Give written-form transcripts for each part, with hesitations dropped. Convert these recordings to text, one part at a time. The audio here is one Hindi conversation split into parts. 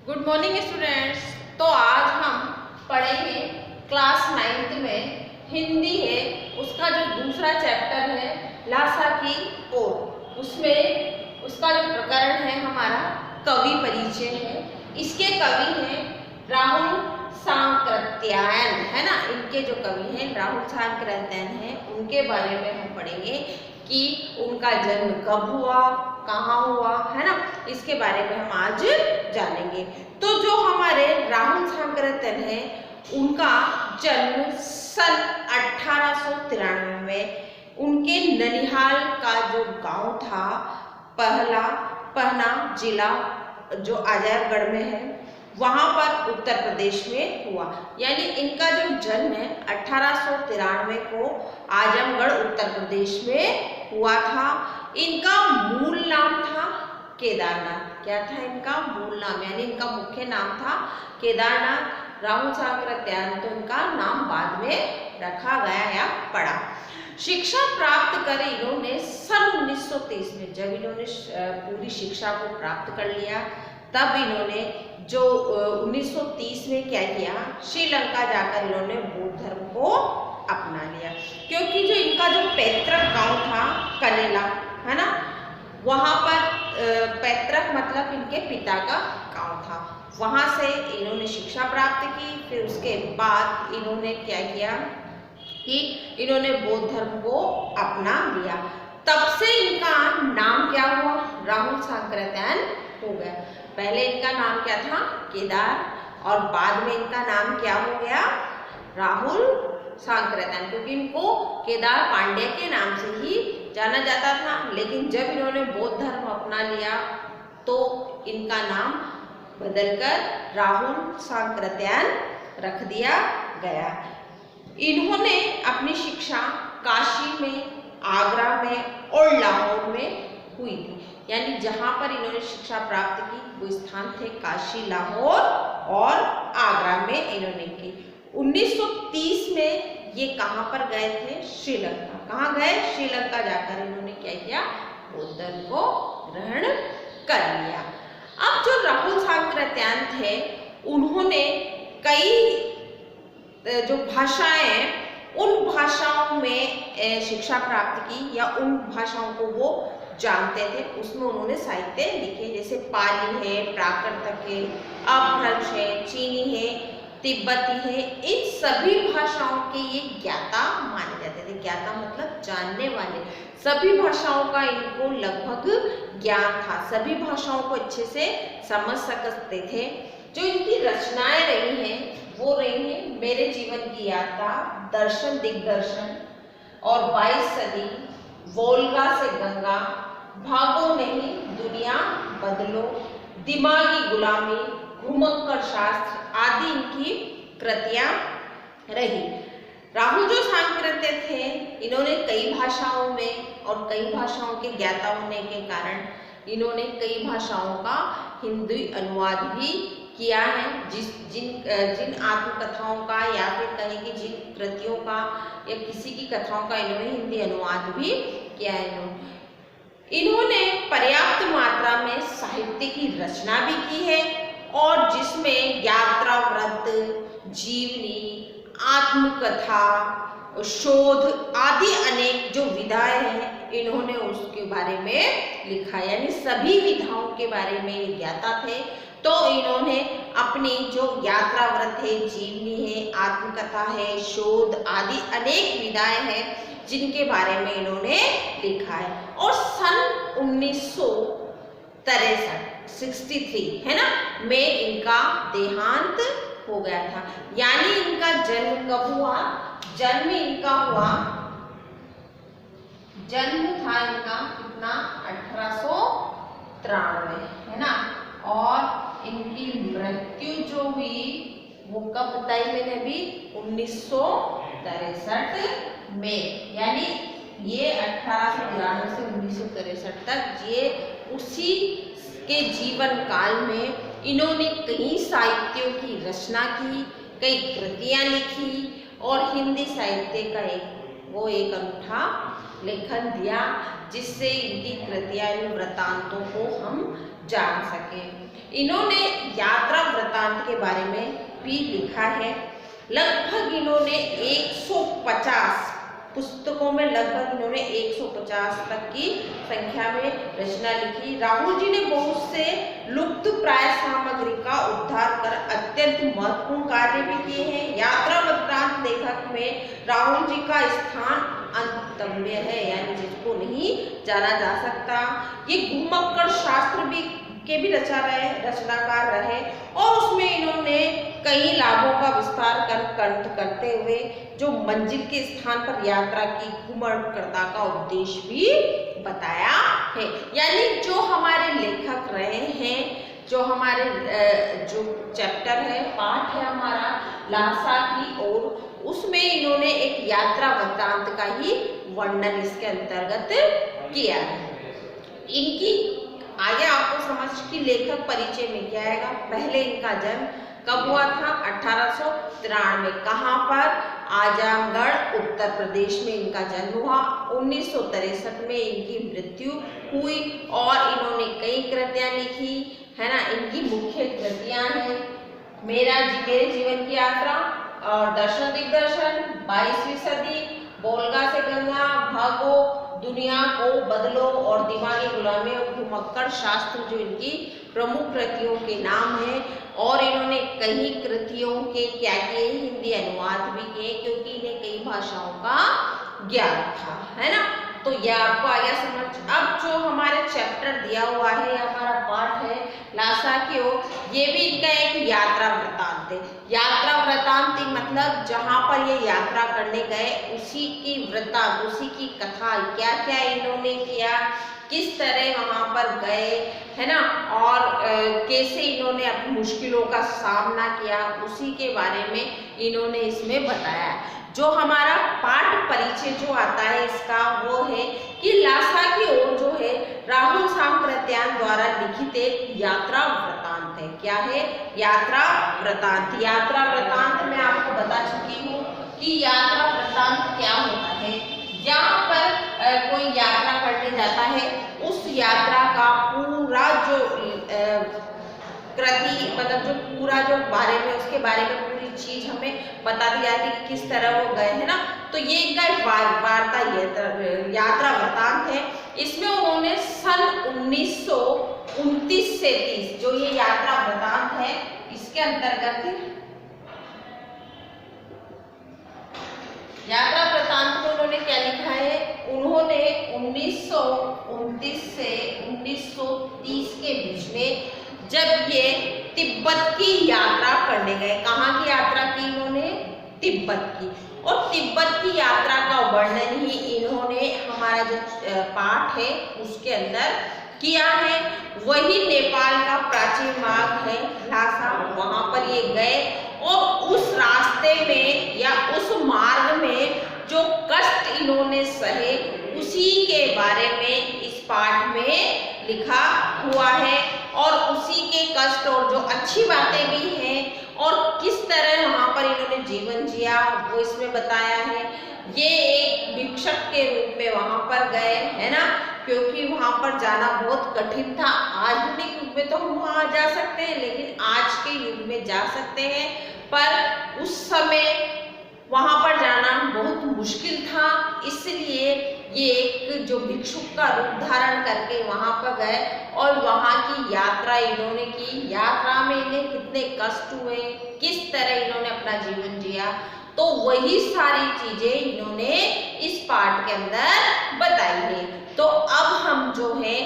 Good morning students. तो आज हम पढ़ेंगे क्लास 9th में हिंदी है, उसका जो दूसरा चैप्टर है लासा की ओर। उसमें उसका जो प्रकरण है हमारा कवि परिचय है। इसके कवि हैं राहुल सांकृत्यायन, है ना। इनके जो कवि हैं राहुल सांकृत्यायन हैं, उनके बारे में हम पढ़ेंगे कि उनका जन्म कब हुआ, कहाँ हुआ, है ना। इसके बारे में हम आज जानेंगे। तो जो हमारे राहुल सांकृत्यायन है उनका जन्म सन 1893 में उनके ननिहाल का जो गांव था पहना जिला जो आजमगढ़ में है, वहां पर उत्तर प्रदेश में हुआ। यानी इनका जो जन्म है 1893 को आजमगढ़ उत्तर प्रदेश में हुआ था। इनका मूल नाम था केदारनाथ। क्या था इनका मूल नाम, यानी इनका मुख्य नाम था केदारनाथ। राहुल सांकृत्यायन तो इनका नाम बाद में रखा गया या पड़ा। शिक्षा प्राप्त कर इन्होंने सन 1930 में, जब इन्होंने पूरी शिक्षा को प्राप्त कर लिया, तब इन्होंने जो 1930 में क्या किया, श्रीलंका जाकर इन्होंने बौद्ध धर्म को अपना लिया। क्योंकि जो इनका जो पैतृक गांव था कनेला, है ना, वहां पर पैतृक मतलब इनके पिता का गांव था, वहां से इन्होंने शिक्षा प्राप्त की। फिर उसके बाद इन्होंने क्या किया कि इन्होंने बौद्ध धर्म को अपना लिया। तब से इनका नाम क्या हुआ, राहुल सांकृत्यायन हो गया। पहले इनका नाम क्या था, केदार, और बाद में इनका नाम क्या हो गया, राहुल सांकृत्यायन, क्योंकि इनको केदार पांड्या के नाम से ही जाना जाता था। लेकिन जब इन्होंने बौद्ध धर्म अपना लिया तो इनका नाम बदलकर राहुल सांकृत्यायन रख दिया गया। इन्होंने अपनी शिक्षा काशी में, आगरा में और लाहौर में हुई थी। यानी जहां पर इन्होंने शिक्षा प्राप्त की वो स्थान थे काशी, लाहौर और आगरा में इन्होंने की। 1930 में ये कहाँ पर गए थे, श्रीलंका। कहाँ गए, श्रीलंका जाकर इन्होंने क्या किया, बौद्ध धर्म को ग्रहण कर लिया। अब जो राहुल सांकृत्यायन थे उन्होंने कई जो भाषाएं हैं उन भाषाओं में शिक्षा प्राप्त की, या उन भाषाओं को वो जानते थे, उसमें उन्होंने साहित्य लिखे। जैसे पाली है, प्राकृत है, अपभ्रंश है, चीनी है, तिब्बती है। इन सभी भाषाओं के ये ज्ञाता माने जाते थे। ज्ञाता मतलब जानने वाले। सभी भाषाओं का इनको लगभग ज्ञान था, सभी भाषाओं को अच्छे से समझ सकते थे। जो इनकी रचनाएं रही हैं वो रही हैं मेरे जीवन की यात्रा, दर्शन दिग्दर्शन और 22 सदी, वोल्गा से गंगा, भागो नहीं दुनिया बदलो, दिमागी गुलामी, घुमक्कड़ शास्त्र आदि इनकी कृतियां रही। राहुल जो सांकृत्यायन थे इन्होंने कई भाषाओं में और कई भाषाओं के ज्ञाता होने के कारण इन्होंने कई भाषाओं का हिंदी अनुवाद भी किया है। जिन आत्मकथाओं का या फिर कहें कि जिन कृतियों का या किसी की कथाओं का इन्होंने हिंदी अनुवाद भी किया है। इन्होंने पर्याप्त मात्रा में साहित्य की रचना भी की है, और जिसमें यात्रा व्रत, जीवनी, आत्मकथा, शोध आदि अनेक जो विधाएं हैं इन्होंने उसके बारे में लिखा। यानी सभी विधाओं के बारे में ज्ञाता थे। तो इन्होंने अपनी जो यात्रा व्रत है, जीवनी है, आत्मकथा है, शोध आदि अनेक विधाएं हैं जिनके बारे में इन्होंने लिखा है। और सन 1963 है ना में इनका देहांत हो गया था। यानी इनका जन्म कब हुआ, जन्म था इनका कितना, 1893, है ना। और इनकी मृत्यु जो हुई वो कब बताई मैंने अभी, 1963 में। यानी ये 1893 से 1963 तक ये उसी के जीवन काल में इन्होंने कई साहित्यों की रचना की, कई कृतियां लिखी और हिंदी साहित्य का एक अनूठा लेखन दिया, जिससे इनकी कृतियां, वृत्तांतों को हम जान सके। इन्होंने यात्रा वृतांत के बारे में भी लिखा है। लगभग इन्होंने 150 पुस्तकों में, लगभग इन्होंने 150 तक की संख्या में रचना लिखी। राहुल जी ने बहुत से लुप्त प्राय सामग्री का उद्धार कर अत्यंत महत्वपूर्ण कार्य भी किए हैं। यात्रा वृतांत लेखक में राहुल जी का स्थान अन्तम्य है, यानी जिसको नहीं जाना जा सकता। ये घुमक्कड़ शास्त्र के भी रचनाकार रहे और उसमें इन्होंने कई लाभों का विस्तार करते हुए जो मंजिल के स्थान पर यात्रा की घुमक्कड़ता का उद्देश्य भी बताया है। यानी जो हमारे लेखक रहे हैं, जो हमारे जो चैप्टर है, पाठ है हमारा लासा की ओर, उसमें इन्होंने एक यात्रा वृत्तांत का ही वर्णन इसके अंतर्गत किया है। इनकी आगे आपको समझ कि लेखक परिचय में क्या आएगा। पहले इनका जन्म कब हुआ था? 1893। कहाँ पर? आजमगढ़ उत्तर प्रदेश में इनका जन्म हुआ। 1963 में इनकी मृत्यु हुई और इन्होंने कई कृतियां लिखी है ना। इनकी मुख्य कृतियां हैं मेरे जीवन की यात्रा और दर्शन दिग्दर्शन, 22वीं सदी, बोलगा से गंगा, भागो, दुनिया को बदलो और दिमागी गुलामी और घुमक्कड़ शास्त्र, जो इनकी प्रमुख कृतियों के नाम हैं। और इन्होंने कई कृतियों के क्या किए, हिंदी अनुवाद भी किए, क्योंकि इन्हें कई भाषाओं का ज्ञान था, है ना। तो यह आपको आ गया समझ। अब जो हमारे चैप्टर दिया हुआ है, हमारा पाठ है लासा की ओर, ये भी इनका एक यात्रा वृत्तांत है। यात्रा वृत्तांत मतलब जहाँ पर ये यात्रा करने गए उसी की वृत्तांत, उसी की कथा, क्या क्या इन्होंने किया, किस तरह वहाँ पर गए, है ना, और कैसे इन्होंने अपनी मुश्किलों का सामना किया, उसी के बारे में इन्होंने इसमें बताया। जो हमारा पाठ परिचय जो आता है इसका, वो है कि लासा की ओर जो है राहुल सांकृत्यायन द्वारा लिखित एक यात्रा वृत्तांत है। क्या है? यात्रा वृत्तांत। यात्रा वृत्तांत मैं आपको बता चुकी हूँ कि यात्रा वृत्तांत क्या होता है। जहाँ पर कोई यात्रा करने जाता है, उस यात्रा का पूरा जो कृति, मतलब जो पूरा जो बारे में, उसके बारे में पूरी चीज हमें बता दी जाती है कि किस तरह वो गए, है ना। तो ये इनका एक वार्ता यात्रा वृत्तांत है। इसमें उन्होंने सन 1929 से 30 जो ये यात्रा वृत्तांत है, इसके अंतर्गत यात्रा वृत्तांत में उन्होंने क्या लिखा है? उन्होंने 1929 से 1930 के बीच में, जब ये तिब्बत की यात्रा करने गए, कहाँ की यात्रा की इन्होंने? तिब्बत की। और तिब्बत की यात्रा का वर्णन ही इन्होंने हमारा जो पाठ है उसके अंदर किया है। वही नेपाल का प्राचीन मार्ग है लासा, वहां पर ये गए और उस रास्ते में या उस मार्ग में जो कष्ट इन्होंने सहे, उसी के बारे में इस पाठ में लिखा हुआ है। और उसी के कष्ट और जो अच्छी बातें भी हैं और किस तरह वहाँ पर इन्होंने जीवन जिया, वो इसमें बताया है। ये एक भिक्षक के रूप में वहाँ पर गए, है ना, क्योंकि वहाँ पर जाना बहुत कठिन था। आधुनिक युग में तो हम वहाँ जा सकते हैं, लेकिन आज के युग में जा सकते हैं, पर उस समय वहाँ पर जाना बहुत मुश्किल था। इसलिए ये एक जो भिक्षुक का रूप धारण करके वहाँ पर गए और वहाँ की यात्रा इन्होंने की। यात्रा में इन्हें कितने कष्ट हुए, किस तरह इन्होंने अपना जीवन जिया, तो वही सारी चीजें इन्होंने इस पाठ के अंदर बताई है। तो अब हम जो है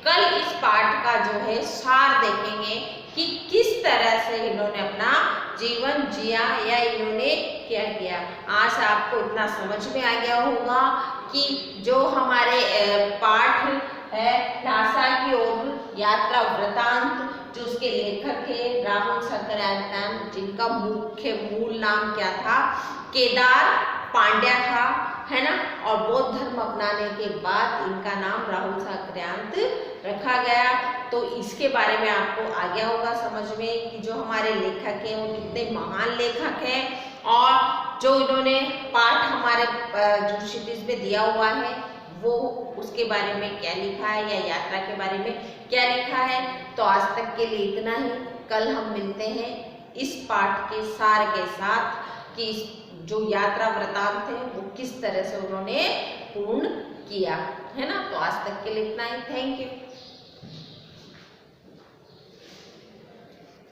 कल इस पाठ का जो है सार देखेंगे कि किस तरह से इन्होंने अपना जीवन जिया या इन्होंने क्या किया। आज आपको इतना समझ में आ गया होगा कि जो हमारे पाठ है लासा की ओर यात्रा वृत्तांत, जो उसके लेखक है राहुल सांकृत्यायन, जिनका मुख्य मूल नाम क्या था? केदार पांड्या था, है ना। और बौद्ध धर्म अपनाने के बाद इनका नाम राहुल सांकृत्यायन रखा गया। तो इसके बारे में आपको आ गया होगा समझ में कि जो हमारे लेखक हैं वो कितने महान लेखक हैं, और जो इन्होंने पाठ हमारे जो क्षितिज में दिया हुआ है वो उसके बारे में क्या लिखा है या यात्रा के बारे में क्या लिखा है। तो आज तक के लिए इतना ही। कल हम मिलते हैं इस पाठ के सार के साथ कि जो यात्रा वृतांत है वो किस तरह से उन्होंने पूर्ण किया, है ना। तो आज तक के लिए इतना ही। Thank you.